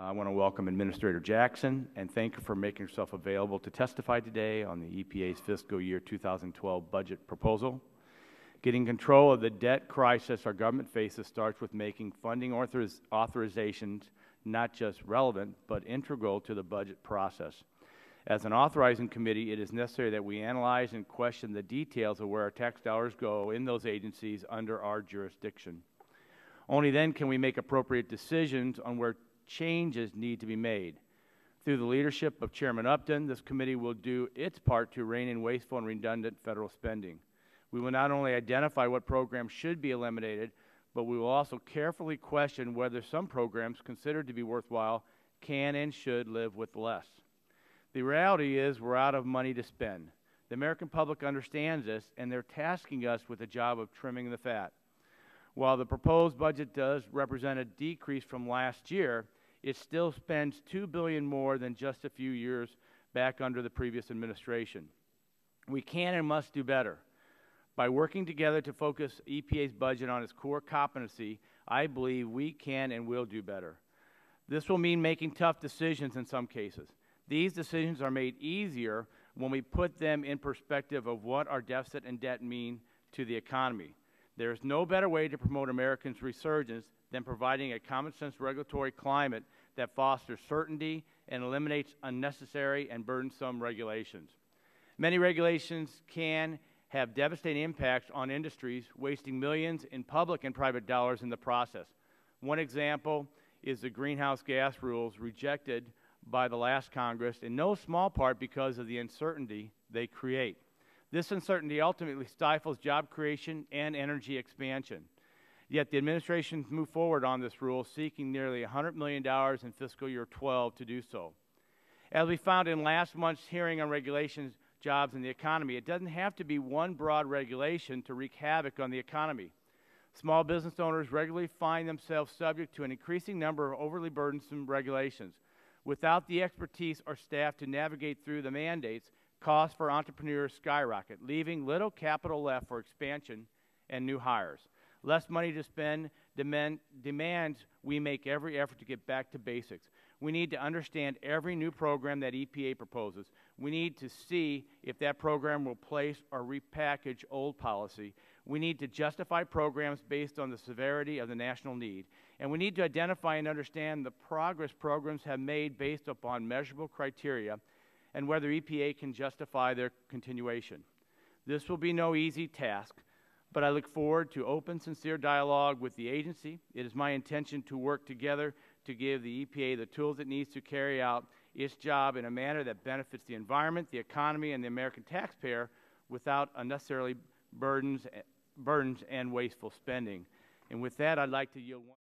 I want to welcome Administrator Jackson and thank her for making herself available to testify today on the EPA's fiscal year 2012 budget proposal. Getting control of the debt crisis our government faces starts with making funding authorizations not just relevant, but integral to the budget process. As an authorizing committee, it is necessary that we analyze and question the details of where our tax dollars go in those agencies under our jurisdiction. Only then can we make appropriate decisions on where changes need to be made. Through the leadership of Chairman Upton, this committee will do its part to rein in wasteful and redundant federal spending. We will not only identify what programs should be eliminated, but we will also carefully question whether some programs considered to be worthwhile can and should live with less. The reality is we're out of money to spend. The American public understands this, and they're tasking us with the job of trimming the fat. While the proposed budget does represent a decrease from last year, it still spends $2 billion more than just a few years back under the previous administration. We can and must do better. By working together to focus EPA's budget on its core competency, I believe we can and will do better. This will mean making tough decisions in some cases. These decisions are made easier when we put them in perspective of what our deficit and debt mean to the economy. There is no better way to promote Americans' resurgence than providing a common-sense regulatory climate that fosters certainty and eliminates unnecessary and burdensome regulations. Many regulations can have devastating impacts on industries, wasting millions in public and private dollars in the process. One example is the greenhouse gas rules rejected by the last Congress, in no small part because of the uncertainty they create. This uncertainty ultimately stifles job creation and energy expansion. Yet the administration moved forward on this rule, seeking nearly $100 million in fiscal year 12 to do so. As we found in last month's hearing on regulations, jobs, and the economy, it doesn't have to be one broad regulation to wreak havoc on the economy. Small business owners regularly find themselves subject to an increasing number of overly burdensome regulations. Without the expertise or staff to navigate through the mandates, costs for entrepreneurs skyrocket, leaving little capital left for expansion and new hires. Less money to spend demands we make every effort to get back to basics. We need to understand every new program that EPA proposes. We need to see if that program will place or repackage old policy. We need to justify programs based on the severity of the national need. And we need to identify and understand the progress programs have made based upon measurable criteria and whether EPA can justify their continuation. This will be no easy task, but I look forward to open, sincere dialogue with the agency. It is my intention to work together to give the EPA the tools it needs to carry out its job in a manner that benefits the environment, the economy, and the American taxpayer without unnecessarily burdens and wasteful spending. And with that, I'd like to yield one.